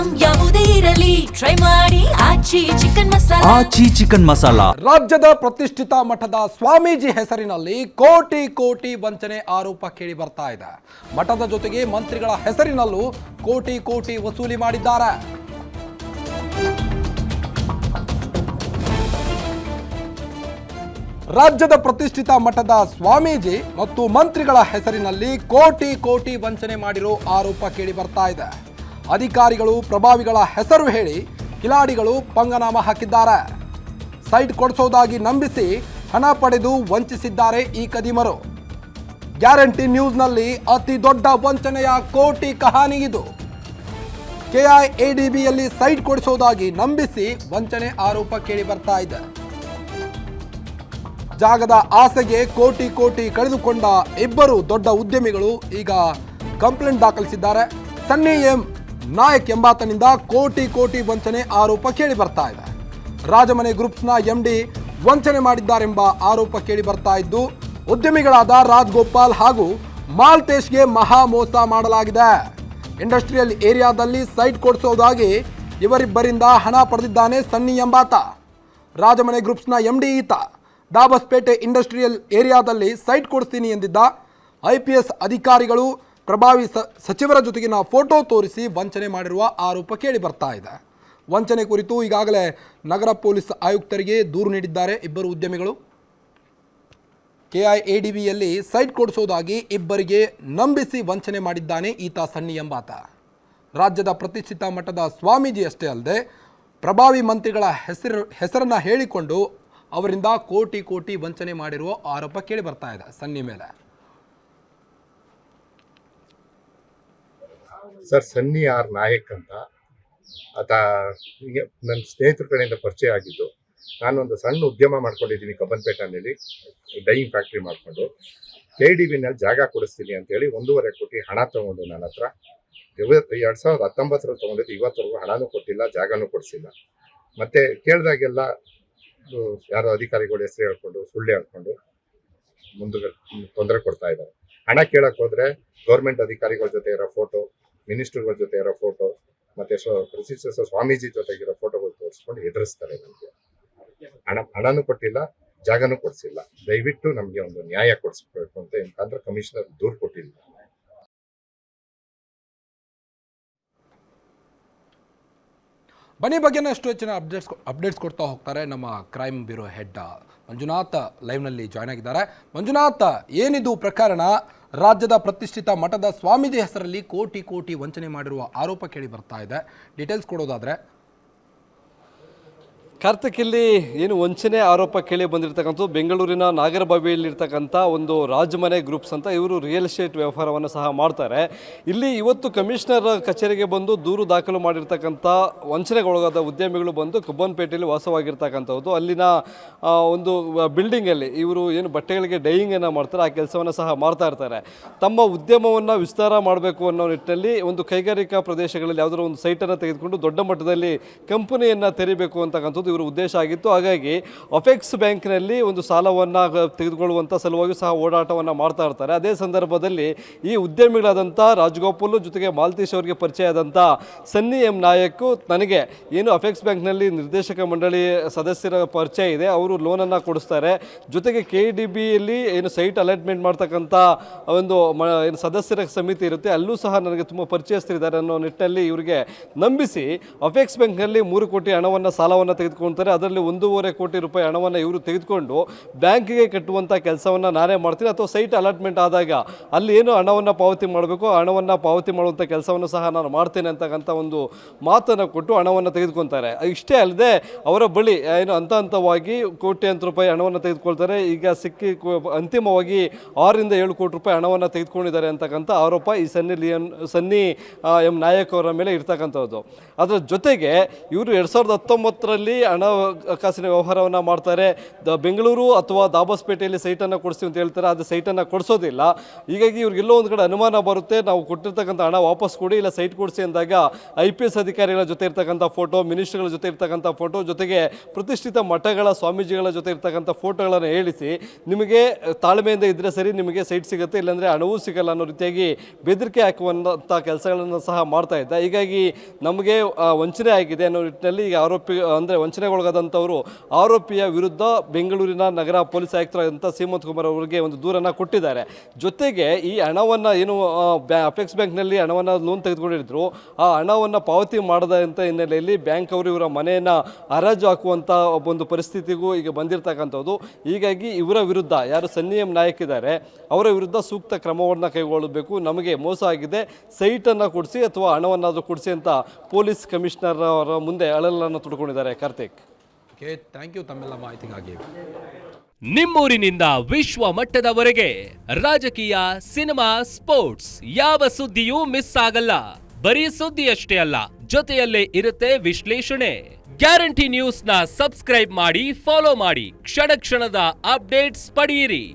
Item ಯಾವುದೇ ಇರಲಿ try ಮಾಡಿ ಆಚಿ ಚಿಕನ್ ಮಸಾಲಾ. ರಾಜ್ಯದ ಪ್ರತಿಷ್ಠಿತ ಮಠದ ಸ್ವಾಮೀಜಿ ಹೆಸರಿನಲ್ಲಿ ಕೋಟಿ ಕೋಟಿ ವಂಚನೆ ಆರೋಪ ಕೇಳಿ ಬರ್ತಾ ಇದೆ. ಮಠದ ಜೊತೆಗೆ ಮಂತ್ರಿಗಳ ಹೆಸರಿನಲ್ಲೂ ಕೋಟಿ ಕೋಟಿ ವಸೂಲಿ ಮಾಡಿದ್ದಾರೆ. ರಾಜ್ಯದ ಪ್ರತಿಷ್ಠಿತ ಮಠದ ಸ್ವಾಮೀಜಿ ಮತ್ತು ಮಂತ್ರಿಗಳ ಹೆಸರಿನಲ್ಲಿ ಕೋಟಿ ಕೋಟಿ ವಂಚನೆ ಮಾಡಿರೋ ಆರೋಪ ಕೇಳಿ ಬರ್ತಾ ಇದೆ. ಅಧಿಕಾರಿಗಳು ಪ್ರಭಾವಿಗಳ ಹೆಸರು ಹೇಳಿ ಕಿಲಾಡಿಗಳು ಪಂಗನಾಮ ಹಾಕಿದ್ದಾರೆ. ಸೈಟ್ ಕೊಡಿಸೋದಾಗಿ ನಂಬಿಸಿ ಹಣ ಪಡೆದು ವಂಚಿಸಿದ್ದಾರೆ ಈ ಕದಿಮರು. ಗ್ಯಾರಂಟಿ ನ್ಯೂಸ್ನಲ್ಲಿ ಅತಿ ದೊಡ್ಡ ವಂಚನೆಯ ಕೋಟಿ ಕಹಾನಿ ಇದು. ಕೆಐಎಡಿಬಿಯಲ್ಲಿ ಸೈಟ್ ಕೊಡಿಸೋದಾಗಿ ನಂಬಿಸಿ ವಂಚನೆ ಆರೋಪ ಕೇಳಿ ಬರ್ತಾ ಇದೆ. ಜಾಗದ ಆಸೆಗೆ ಕೋಟಿ ಕೋಟಿ ಕಳೆದುಕೊಂಡ ಇಬ್ಬರು ದೊಡ್ಡ ಉದ್ಯಮಿಗಳು ಈಗ ಕಂಪ್ಲೇಂಟ್ ದಾಖಲಿಸಿದ್ದಾರೆ. ಸನ್ನಿ ಎಂ ನಾಯಕ್ ಎಂಬಾತನಿಂದ ಕೋಟಿ ಕೋಟಿ ವಂಚನೆ ಆರೋಪ ಕೇಳಿ ಬರ್ತಾ ಇದೆ. ರಾಜಮನೆ ಗ್ರೂಪ್ಸ್ನ ಎಂಡಿ ವಂಚನೆ ಮಾಡಿದ್ದಾರೆಂಬ ಆರೋಪ ಕೇಳಿ ಬರ್ತಾ ಇದ್ದು, ಉದ್ಯಮಿಗಳಾದ ರಾಜ್ಗೋಪಾಲ್ ಹಾಗೂ ಮಾಲ್ತೇಶ್ಗೆ ಮಹಾ ಮೋಸ ಮಾಡಲಾಗಿದೆ. ಇಂಡಸ್ಟ್ರಿಯಲ್ ಏರಿಯಾದಲ್ಲಿ ಸೈಟ್ ಕೊಡಿಸೋದಾಗಿ ಇವರಿಬ್ಬರಿಂದ ಹಣ ಪಡೆದಿದ್ದಾನೆ ಸನ್ನಿ ಎಂಬಾತ. ರಾಜಮನೆ ಗ್ರೂಪ್ಸ್ನ ಎಂಡಿ ಈತ ದಾಬಸ್ಪೇಟೆ ಇಂಡಸ್ಟ್ರಿಯಲ್ ಏರಿಯಾದಲ್ಲಿ ಸೈಟ್ ಕೊಡಿಸ್ತೀನಿ ಎಂದಿದ್ದ. IPS ಅಧಿಕಾರಿಗಳು ಪ್ರಭಾವಿ ಸಚಿವರ ಜೊತೆಗಿನ ಫೋಟೋ ತೋರಿಸಿ ವಂಚನೆ ಮಾಡಿರುವ ಆರೋಪ ಕೇಳಿ ಬರ್ತಾ ಇದೆ. ವಂಚನೆ ಕುರಿತು ಈಗಾಗಲೇ ನಗರ ಪೊಲೀಸ್ ಆಯುಕ್ತರಿಗೆ ದೂರು ನೀಡಿದ್ದಾರೆ ಇಬ್ಬರು ಉದ್ಯಮಿಗಳು. KIADBಯಲ್ಲಿ ಸೈಟ್ ಕೊಡಿಸೋದಾಗಿ ಇಬ್ಬರಿಗೆ ನಂಬಿಸಿ ವಂಚನೆ ಮಾಡಿದ್ದಾನೆ ಈತ ಸನ್ನಿ ಎಂಬಾತ. ರಾಜ್ಯದ ಪ್ರತಿಷ್ಠಿತ ಮಠದ ಸ್ವಾಮೀಜಿ ಅಷ್ಟೇ ಅಲ್ಲದೆ ಪ್ರಭಾವಿ ಮಂತ್ರಿಗಳ ಹೆಸರನ್ನ ಹೇಳಿಕೊಂಡು ಅವರಿಂದ ಕೋಟಿ ಕೋಟಿ ವಂಚನೆ ಮಾಡಿರುವ ಆರೋಪ ಕೇಳಿ ಬರ್ತಾ ಇದೆ ಸನ್ನಿ ಮೇಲೆ. ಸರ್, ಸನ್ನಿ ಆರ್ ನಾಯಕ್ ಅಂತ ಆತ ನನ್ನ ಸ್ನೇಹಿತರ ಕಡೆಯಿಂದ ಪರಿಚಯ ಆಗಿದ್ದು. ನಾನೊಂದು ಸಣ್ಣ ಉದ್ಯಮ ಮಾಡ್ಕೊಂಡಿದ್ದೀನಿ ಕಬ್ಬನ್ಪೇಟೆನಲ್ಲಿ, ಡೈಯಿಂಗ್ ಫ್ಯಾಕ್ಟ್ರಿ ಮಾಡಿಕೊಂಡು. KIADBನಲ್ಲಿ ಜಾಗ ಕೊಡಿಸ್ತೀನಿ ಅಂತೇಳಿ 1.5 ಕೋಟಿ ಹಣ ತೊಗೊಂಡು ನನ್ನ ಹತ್ರ 2019 ತೊಗೊಂಡಿದ್ದು. ಇವತ್ತರೆಗೂ ಹಣನೂ ಕೊಟ್ಟಿಲ್ಲ, ಜಾಗನೂ ಕೊಡಿಸಿಲ್ಲ. ಮತ್ತೆ ಕೇಳಿದಾಗೆಲ್ಲ ಯಾರೋ ಅಧಿಕಾರಿಗಳು ಹೆಸರು ಹೇಳ್ಕೊಂಡು ಸುಳ್ಳು ಹೇಳ್ಕೊಂಡು ಮುಂದೆ ತೊಂದರೆ ಕೊಡ್ತಾ ಇದ್ದಾರೆ. ಹಣ ಕೇಳಕ್ ಹೋದ್ರೆ ಗೌರ್ಮೆಂಟ್ ಅಧಿಕಾರಿಗಳ ಜೊತೆ ಇರೋ ಫೋಟೋ, ಮಿನಿಸ್ಟರ್ಗಳ ಜೊತೆ ಇರೋ ಫೋಟೋ, ಮತ್ತೆ ಪ್ರತಿಷ್ಠಿತ ಸ್ವಾಮೀಜಿ ಜೊತೆಗಿರೋ ಫೋಟೋಗಳು ತೋರಿಸ್ಕೊಂಡು ಎದುರಿಸ್ತಾರೆ. ನಮಗೆ ಹಣನೂ ಕೊಟ್ಟಿಲ್ಲ, ಜಾಗನೂ ಕೊಡಿಸಿಲ್ಲ. ದಯವಿಟ್ಟು ನಮಗೆ ಒಂದು ನ್ಯಾಯ ಕೊಡಿಸ್ಬೇಕು ಅಂತ ಯಾಕಂದ್ರೆ ಕಮಿಷನರ್ ದೂರು ಕೊಟ್ಟಿಲ್ಲ. ಬನ್ನಿ ಬಗ್ಗೆನೇ ಅಷ್ಟು ಹೆಚ್ಚಿನ ಅಪ್ಡೇಟ್ಸ್ ಕೊಡ್ತಾ ಹೋಗ್ತಾರೆ ನಮ್ಮ ಕ್ರೈಮ್ ಬ್ಯೂರೋ ಹೆಡ್ ಮಂಜುನಾಥ್ ಲೈವ್ನಲ್ಲಿ ಜಾಯ್ನ್ ಆಗಿದ್ದಾರೆ. ಮಂಜುನಾಥ್, ಏನಿದು ಪ್ರಕರಣ? ರಾಜ್ಯದ ಪ್ರತಿಷ್ಠಿತ ಮಠದ ಸ್ವಾಮೀಜಿ ಹೆಸರಲ್ಲಿ ಕೋಟಿ ಕೋಟಿ ವಂಚನೆ ಮಾಡಿರುವ ಆರೋಪ ಕೇಳಿ ಬರ್ತಾ ಇದೆ. ಡೀಟೇಲ್ಸ್ ಕೊಡೋದಾದ್ರೆ ಕಾರ್ತಿಕ್, ಇಲ್ಲಿ ಏನು ವಂಚನೆ ಆರೋಪ ಕೇಳಿ ಬಂದಿರತಕ್ಕಂಥದ್ದು ಬೆಂಗಳೂರಿನ ನಾಗರಬಾವಿಯಲ್ಲಿರ್ತಕ್ಕಂಥ ಒಂದು ರಾಜಮನೆ ಗ್ರೂಪ್ಸ್ ಅಂತ. ಇವರು ರಿಯಲ್ ಎಸ್ಟೇಟ್ ವ್ಯವಹಾರವನ್ನು ಸಹ ಮಾಡ್ತಾರೆ. ಇಲ್ಲಿ ಇವತ್ತು ಕಮಿಷನರ್ ಕಚೇರಿಗೆ ಬಂದು ದೂರು ದಾಖಲು ಮಾಡಿರ್ತಕ್ಕಂಥ ವಂಚನೆಗೊಳಗಾದ ಉದ್ಯಮಿಗಳು ಬಂದು ಕಬ್ಬನ್ಪೇಟೆಯಲ್ಲಿ ವಾಸವಾಗಿರ್ತಕ್ಕಂಥದ್ದು. ಅಲ್ಲಿನ ಒಂದು ಬಿಲ್ಡಿಂಗಲ್ಲಿ ಇವರು ಏನು ಬಟ್ಟೆಗಳಿಗೆ ಡೈಯಿಂಗನ್ನು ಮಾಡ್ತಾರೆ, ಆ ಕೆಲಸವನ್ನು ಸಹ ಮಾಡ್ತಾ ಇರ್ತಾರೆ. ತಮ್ಮ ಉದ್ಯಮವನ್ನು ವಿಸ್ತಾರ ಮಾಡಬೇಕು ಅನ್ನೋ ನಿಟ್ಟಿನಲ್ಲಿ ಒಂದು ಕೈಗಾರಿಕಾ ಪ್ರದೇಶಗಳಲ್ಲಿ ಯಾವುದಾದ್ರು ಒಂದು ಸೈಟನ್ನು ತೆಗೆದುಕೊಂಡು ದೊಡ್ಡ ಮಟ್ಟದಲ್ಲಿ ಕಂಪನಿಯನ್ನು ತೆರಿಬೇಕು ಅಂತಕ್ಕಂಥದ್ದು ಇವರು ಉದ್ದೇಶ ಆಗಿತ್ತು. ಹಾಗಾಗಿ ಅಫೆಕ್ಸ್ ಬ್ಯಾಂಕ್ನಲ್ಲಿ ಒಂದು ಸಾಲವನ್ನು ತೆಗೆದುಕೊಳ್ಳುವಂಥ ಸಲುವಾಗಿ ಸಹ ಓಡಾಟವನ್ನು ಮಾಡ್ತಾ ಇರ್ತಾರೆ. ಅದೇ ಸಂದರ್ಭದಲ್ಲಿ ಈ ಉದ್ಯಮಿಗಳಾದಂಥ ರಾಜ್ಗೋಪಾಲ್ ಜೊತೆಗೆ ಮಾಲ್ತೇಶ್ ಅವರಿಗೆ ಪರಿಚಯ ಆದಂಥ ಸನ್ನಿ ಎಂ ನಾಯಕ್ ನನಗೆ ಏನು ಅಫೆಕ್ಸ್ ಬ್ಯಾಂಕ್ನಲ್ಲಿ ನಿರ್ದೇಶಕ ಮಂಡಳಿ ಸದಸ್ಯರ ಪರಿಚಯ ಇದೆ, ಅವರು ಲೋನನ್ನು ಕೊಡಿಸ್ತಾರೆ. ಜೊತೆಗೆ KIADBಯಲ್ಲಿ ಏನು ಸೈಟ್ ಅಲಾಟ್ಮೆಂಟ್ ಮಾಡ್ತಕ್ಕಂಥ ಒಂದು ಏನು ಸದಸ್ಯರ ಸಮಿತಿ ಇರುತ್ತೆ, ಅಲ್ಲೂ ಸಹ ನನಗೆ ತುಂಬ ಪರಿಚಯಸ್ಥರಿದ್ದಾರೆ ಅನ್ನೋ ನಿಟ್ಟಿನಲ್ಲಿ ಇವರಿಗೆ ನಂಬಿಸಿ ಅಫೆಕ್ಸ್ ಬ್ಯಾಂಕ್ನಲ್ಲಿ 3 ಕೋಟಿ ಹಣವನ್ನು ಸಾಲವನ್ನು ತೆಗೆದುಕೊಳ್ತಾರೆ. ಅದರಲ್ಲಿ 1.5 ಕೋಟಿ ರೂಪಾಯಿ ಹಣವನ್ನು ಇವರು ತೆಗೆದುಕೊಂಡು ಬ್ಯಾಂಕಿಗೆ ಕಟ್ಟುವಂಥ ಕೆಲಸವನ್ನು ನಾನೇ ಮಾಡ್ತೀನಿ, ಅಥವಾ ಸೈಟ್ ಅಲಾಟ್ಮೆಂಟ್ ಆದಾಗ ಅಲ್ಲಿ ಏನು ಹಣವನ್ನು ಪಾವತಿ ಮಾಡಬೇಕು ಹಣವನ್ನು ಪಾವತಿ ಮಾಡುವಂಥ ಕೆಲಸವನ್ನು ಸಹ ನಾನು ಮಾಡ್ತೇನೆ ಅಂತಕ್ಕಂಥ ಒಂದು ಮಾತನ್ನು ಕೊಟ್ಟು ಹಣವನ್ನು ತೆಗೆದುಕೊಳ್ತಾರೆ. ಇಷ್ಟೇ ಅಲ್ಲದೆ ಅವರ ಬಳಿ ಏನು ಹಂತವಾಗಿ ಕೋಟ್ಯಾಂತರ ರೂಪಾಯಿ ಹಣವನ್ನು ತೆಗೆದುಕೊಳ್ತಾರೆ. ಈಗ ಅಂತಿಮವಾಗಿ 6 ರಿಂದ 7 ಕೋಟಿ ರೂಪಾಯಿ ಹಣವನ್ನು ತೆಗೆದುಕೊಂಡಿದ್ದಾರೆ ಅಂತಕ್ಕಂಥ ಆರೋಪ ಈ ಸನ್ನಿ ಎಂ ನಾಯಕ್ ಅವರ ಮೇಲೆ ಇರ್ತಕ್ಕಂಥದ್ದು. ಅದರ ಜೊತೆಗೆ ಇವರು 2019ರಲ್ಲಿ ಹಣಕಾಸಿನ ವ್ಯವಹಾರವನ್ನು ಮಾಡ್ತಾರೆ. ಬೆಂಗಳೂರು ಅಥವಾ ದಾಬಸ್ಪೇಟೆಯಲ್ಲಿ ಸೈಟನ್ನು ಕೊಡಿಸ್ತೀವಿ ಅಂತ ಹೇಳ್ತಾರೆ, ಅದು ಸೈಟನ್ನು ಕೊಡಿಸೋದಿಲ್ಲ. ಹೀಗಾಗಿ ಇವ್ರಿಗೆಲ್ಲೋ ಒಂದು ಕಡೆ ಅನುಮಾನ ಬರುತ್ತೆ, ನಾವು ಕೊಟ್ಟಿರ್ತಕ್ಕಂಥ ಹಣ ವಾಪಸ್ ಕೊಡಿ, ಇಲ್ಲ ಸೈಟ್ ಕೊಡಿಸಿ ಅಂದಾಗ IPS ಅಧಿಕಾರಿಗಳ ಜೊತೆ ಇರ್ತಕ್ಕಂಥ ಫೋಟೋ, ಮಿನಿಸ್ಟರ್ಗಳ ಜೊತೆ ಇರ್ತಕ್ಕಂಥ ಫೋಟೋ, ಜೊತೆಗೆ ಪ್ರತಿಷ್ಠಿತ ಮಠಗಳ ಸ್ವಾಮೀಜಿಗಳ ಜೊತೆ ಇರ್ತಕ್ಕಂಥ ಫೋಟೋಗಳನ್ನು ಹೇಳಿಸಿ ನಿಮಗೆ ತಾಳ್ಮೆಯಿಂದ ಇದ್ದರೆ ಸರಿ, ನಿಮಗೆ ಸೈಟ್ ಸಿಗುತ್ತೆ, ಇಲ್ಲಾಂದರೆ ಹಣವೂ ಸಿಗಲ್ಲ ಅನ್ನೋ ರೀತಿಯಾಗಿ ಬೆದರಿಕೆ ಹಾಕುವಂಥ ಕೆಲಸಗಳನ್ನು ಸಹ ಮಾಡ್ತಾ ಇದ್ದ. ಹೀಗಾಗಿ ನಮಗೆ ವಂಚನೆ ಆಗಿದೆ ಅನ್ನೋ ನಿಟ್ಟಿನಲ್ಲಿ ಈಗ ವಂಚನೆಗೊಳಗಾದಂಥವರು ಆರೋಪಿಯ ವಿರುದ್ಧ ಬೆಂಗಳೂರಿನ ನಗರ ಪೊಲೀಸ್ ಆಯುಕ್ತರಾದಂಥ ಸೀಮಂತ್ ಕುಮಾರ್ ಅವರಿಗೆ ಒಂದು ದೂರನ್ನು ಕೊಟ್ಟಿದ್ದಾರೆ. ಜೊತೆಗೆ ಈ ಹಣವನ್ನು ಏನು ಅಪೆಕ್ಸ್ ಬ್ಯಾಂಕ್ನಲ್ಲಿ ಹಣವನ್ನು ಲೋನ್ ತೆಗೆದುಕೊಂಡಿದ್ರು, ಆ ಹಣವನ್ನು ಪಾವತಿ ಮಾಡದಂಥ ಹಿನ್ನೆಲೆಯಲ್ಲಿ ಬ್ಯಾಂಕ್ ಅವರು ಇವರ ಮನೆಯನ್ನು ಹರಾಜು ಹಾಕುವಂಥ ಒಂದು ಪರಿಸ್ಥಿತಿಗೂ ಈಗ ಬಂದಿರತಕ್ಕಂಥದ್ದು. ಹೀಗಾಗಿ ಇವರ ವಿರುದ್ಧ ಯಾರು ಸನ್ನಿ ಎಂ ನಾಯಕ್ ಇದ್ದಾರೆ ಅವರ ವಿರುದ್ಧ ಸೂಕ್ತ ಕ್ರಮವನ್ನು ಕೈಗೊಳ್ಳಬೇಕು, ನಮಗೆ ಮೋಸ ಆಗಿದೆ, ಸೈಟನ್ನು ಕೊಡಿಸಿ ಅಥವಾ ಹಣವನ್ನಾದರೂ ಕೊಡಿಸಿ ಅಂತ ಪೊಲೀಸ್ ಕಮಿಷನರ್ ಅವರ ಮುಂದೆ ಅಳಲನ್ನು ತುಡ್ಕೊಂಡಿದ್ದಾರೆ. ಕಾರ್ತಿಕ್, ಓಕೆ, ಥ್ಯಾಂಕ್ ಯು ತಮ್ಮೆಲ್ಲ ಮಾಹಿತಿಗಾಗಿ. ನಿಮ್ಮೂರಿನಿಂದ ವಿಶ್ವ ಮಟ್ಟದವರೆಗೆ ರಾಜಕೀಯ, ಸಿನಿಮಾ, ಸ್ಪೋರ್ಟ್ಸ್ ಯಾವ ಸುದ್ದಿಯೂ ಮಿಸ್ ಆಗಲ್ಲ. ಬರೀ ಸುದ್ದಿಯಷ್ಟೇ ಅಲ್ಲ, ಜೊತೆಯಲ್ಲೇ ಇರುತ್ತೆ ವಿಶ್ಲೇಷಣೆ. ಗ್ಯಾರಂಟಿ ನ್ಯೂಸ್ನ ಸಬ್ಸ್ಕ್ರೈಬ್ ಮಾಡಿ, ಫಾಲೋ ಮಾಡಿ, ಕ್ಷಣ ಕ್ಷಣದ ಅಪ್ಡೇಟ್ಸ್ ಪಡೆಯಿರಿ.